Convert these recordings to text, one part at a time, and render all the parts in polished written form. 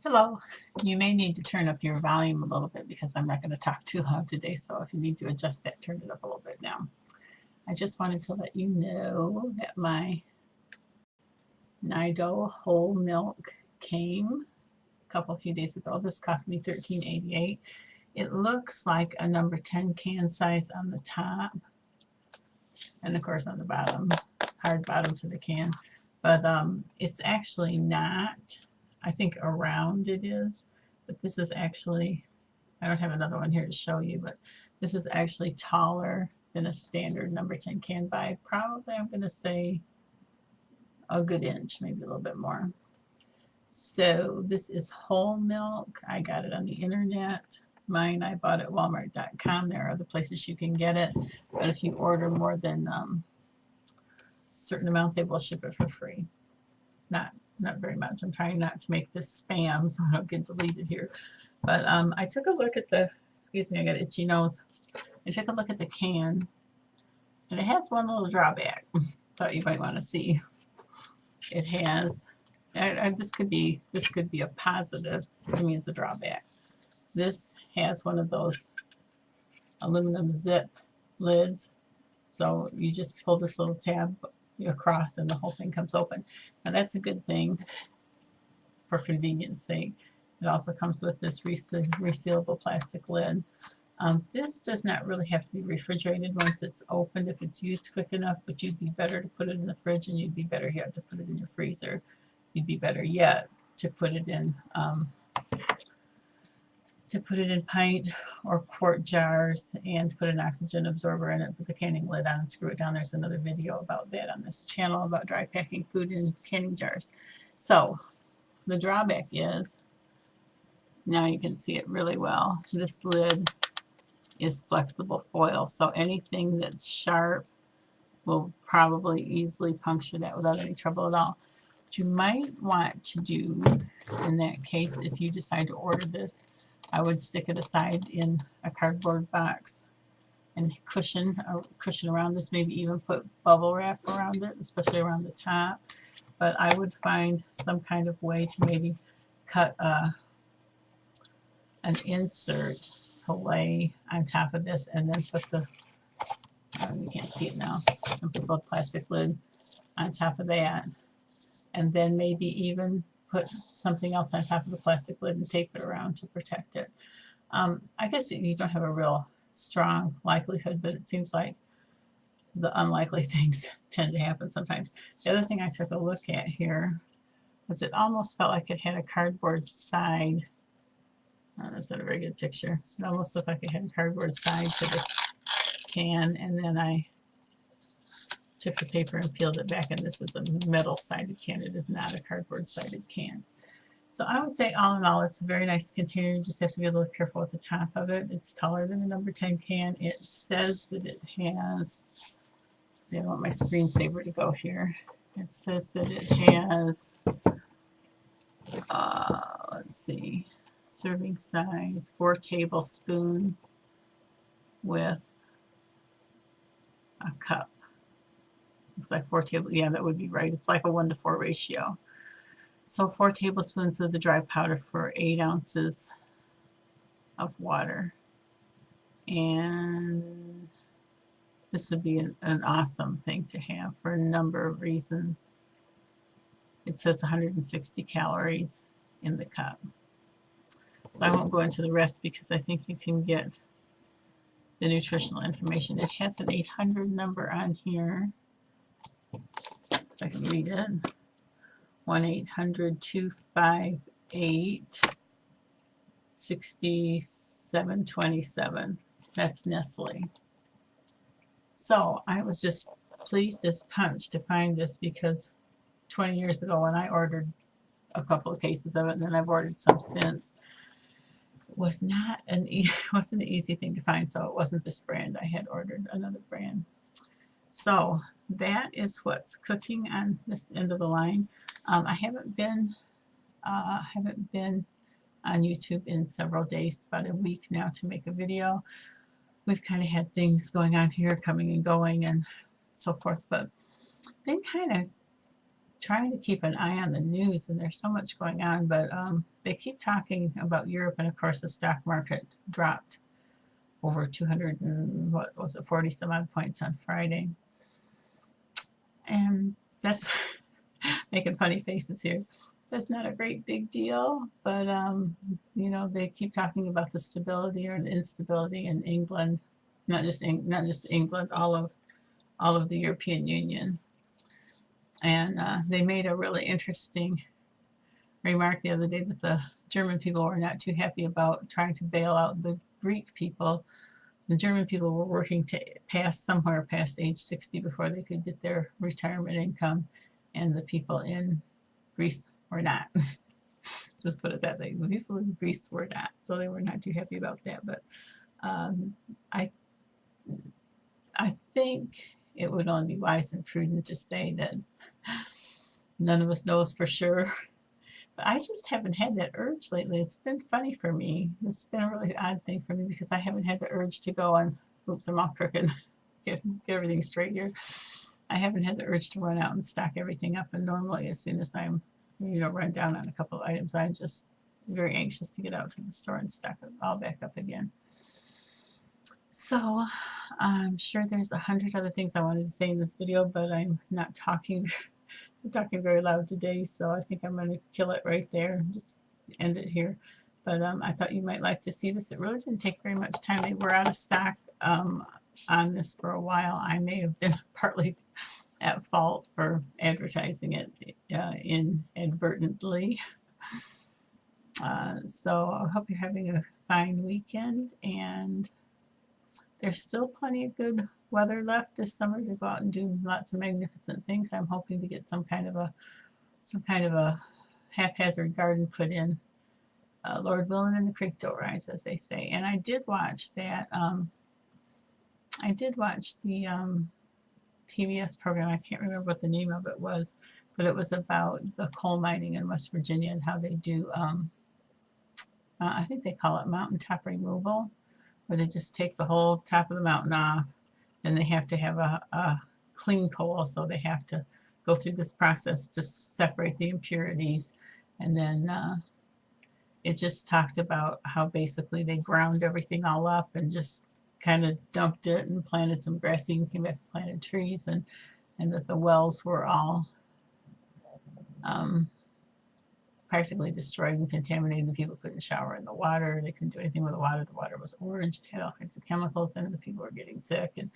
Hello. You may need to turn up your volume a little bit because I'm not going to talk too loud today, so if you need to adjust that, turn it up a little bit now. I just wanted to let you know that my Nido whole milk came a few days ago. This cost me $13.88. It looks like a number 10 can size on the top, and of course on the bottom, hard bottom to the can. But it's actually not. I think around it is, but this is actually, I don't have another one here to show you, but this is actually taller than a standard number 10 can by probably, I'm going to say, a good inch, maybe a little bit more. So this is whole milk. I got it on the internet. Mine I bought at walmart.com. There are other places you can get it, but if you order more than a certain amount, they will ship it for free. Not very much. I'm trying not to make this spam so I don't get deleted here. But I took a look at the, excuse me, I got an itchy nose. I took a look at the can, and it has one little drawback. Thought you might want to see. It has, this could be a positive. To me, it's a drawback. This has one of those aluminum zip lids, so you just pull this little tab across and the whole thing comes open. Now that's a good thing for convenience sake. It also comes with this resealable plastic lid. This does not really have to be refrigerated once it's opened if it's used quick enough, but you'd be better to put it in the fridge, and you'd be better yet to put it in your freezer. You'd be better yet to put it in pint or quart jars and put an oxygen absorber in it, put the canning lid on and screw it down. There's another video about that on this channel about dry packing food in canning jars. So the drawback is, now you can see it really well, this lid is flexible foil, so anything that's sharp will probably easily puncture that without any trouble at all. What you might want to do in that case, if you decide to order this, I would stick it aside in a cardboard box and cushion around this, maybe even put bubble wrap around it, especially around the top. But I would find some kind of way to maybe cut an insert to lay on top of this, and then put the, you can't see it now, and put the plastic lid on top of that, and then maybe even put something else on top of the plastic lid and tape it around to protect it. I guess you don't have a real strong likelihood, but it seems like the unlikely things tend to happen sometimes. The other thing I took a look at here was it almost felt like it had a cardboard side. That's not a very good picture. It almost looked like it had a cardboard side to the can, and then I took the paper and peeled it back, and this is a metal-sided can. It is not a cardboard-sided can. So I would say, all in all, it's a very nice container. You just have to be a little careful with the top of it. It's taller than the number 10 can. It says that it has, see, I want my screensaver to go here. It says that it has, let's see, serving size, 4 tablespoons with a cup. Looks like 4 tablespoons. Yeah, that would be right. It's like a 1-to-4 ratio. So 4 tablespoons of the dry powder for 8 ounces of water. And this would be an awesome thing to have for a number of reasons. It says 160 calories in the cup. So I won't go into the rest because I think you can get the nutritional information. It has an 800 number on here. If I can read it. 1-800-258-6727. That's Nestle. So I was just pleased as punch to find this, because 20 years ago when I ordered a couple of cases of it, and then I've ordered some since, it was not wasn't an easy thing to find. So it wasn't this brand. I had ordered another brand. So that is what's cooking on this end of the line. I haven't been on YouTube in several days, about a week now, to make a video. We've kind of had things going on here, coming and going and so forth, but been kind of trying to keep an eye on the news, and there's so much going on, but they keep talking about Europe, and of course the stock market dropped over 200 and what was it, 40 some odd points on Friday. And that's making funny faces here. That's not a great big deal, but you know, they keep talking about the stability or the instability in England, not just England, all of the European Union. And they made a really interesting remark the other day that the German people were not too happy about trying to bail out the Greek people. The German people were working to pass somewhere past age 60 before they could get their retirement income, and the people in Greece were not. Just put it that way. The people in Greece were not, so they were not too happy about that. But I think it would only be wise and prudent to say that none of us knows for sure. But I just haven't had that urge lately. It's been funny for me. It's been a really odd thing for me because I haven't had the urge to go on, oops, I'm all crooked, get everything straight here. I haven't had the urge to run out and stock everything up. And normally as soon as I'm, you know, run down on a couple of items, I'm just very anxious to get out to the store and stock it all back up again. So I'm sure there's 100 other things I wanted to say in this video, but I'm not talking very loud today, so I think I'm going to kill it right there and just end it here. But I thought you might like to see this. It really didn't take very much time. They were out of stock on this for a while. I may have been partly at fault for advertising it inadvertently. So I hope you're having a fine weekend, and there's still plenty of good weather left this summer to go out and do lots of magnificent things. I'm hoping to get some kind of a haphazard garden put in, Lord willing, and the creek don't rise, as they say. And I did watch that. I did watch the PBS program. I can't remember what the name of it was, but it was about the coal mining in West Virginia and how they do. I think they call it mountaintop removal, where they just take the whole top of the mountain off, and they have to have a clean coal, so they have to go through this process to separate the impurities. And then it just talked about how basically they ground everything all up and just kind of dumped it and planted some grass seed and came back and planted trees, and that the wells were all practically destroyed and contaminated. The people couldn't shower in the water. They couldn't do anything with the water. The water was orange. It had all kinds of chemicals in it. The people were getting sick. And,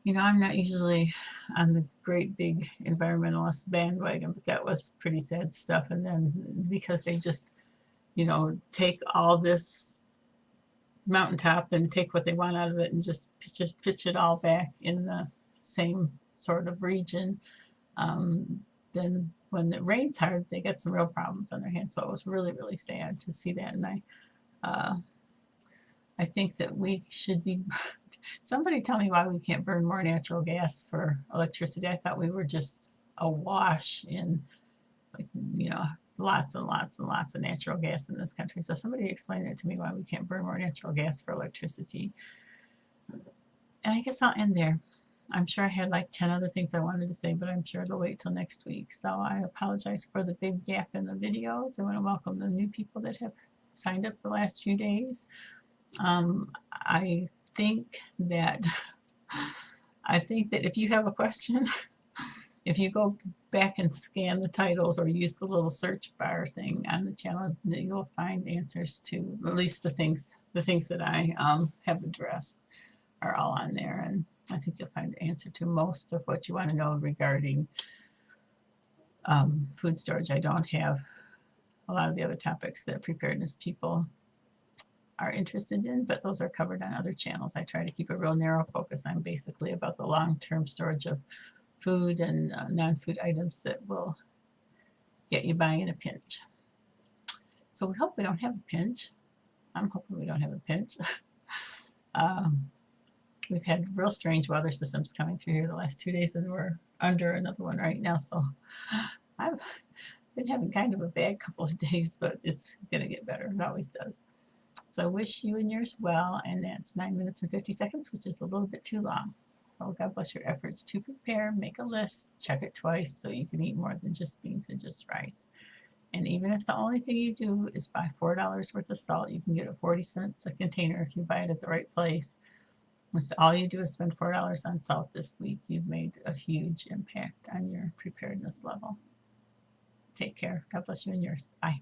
you know, I'm not usually on the great big environmentalist bandwagon, but that was pretty sad stuff. And then because they just, you know, take all this mountaintop and take what they want out of it and just pitch it all back in the same sort of region, then when it rains hard, they get some real problems on their hands. So it was really, really sad to see that. And I think that we should be, somebody tell me why we can't burn more natural gas for electricity. I thought we were just awash in, like, you know, lots and lots and lots of natural gas in this country. So somebody explain that to me, why we can't burn more natural gas for electricity. And I guess I'll end there. I'm sure I had like 10 other things I wanted to say, but I'm sure it'll wait till next week. So I apologize for the big gap in the videos. I want to welcome the new people that have signed up the last few days. I think that if you have a question, if you go back and scan the titles or use the little search bar thing on the channel, that you'll find answers to at least the things that I have addressed are all on there. And I think you'll find the answer to most of what you want to know regarding food storage. I don't have a lot of the other topics that preparedness people are interested in, but those are covered on other channels. I try to keep a real narrow focus. I'm basically about the long-term storage of food and non-food items that will get you by in a pinch. So we hope we don't have a pinch. I'm hoping we don't have a pinch. We've had real strange weather systems coming through here the last 2 days, and we're under another one right now. So I've been having kind of a bad couple of days, but it's going to get better. It always does. So I wish you and yours well, and that's 9 minutes and 50 seconds, which is a little bit too long. So God bless your efforts to prepare. Make a list, check it twice so you can eat more than just beans and just rice. And even if the only thing you do is buy $4 worth of salt, you can get it 40 cents a container if you buy it at the right place. If all you do is spend $4 on salt this week, you've made a huge impact on your preparedness level. Take care. God bless you and yours. Bye.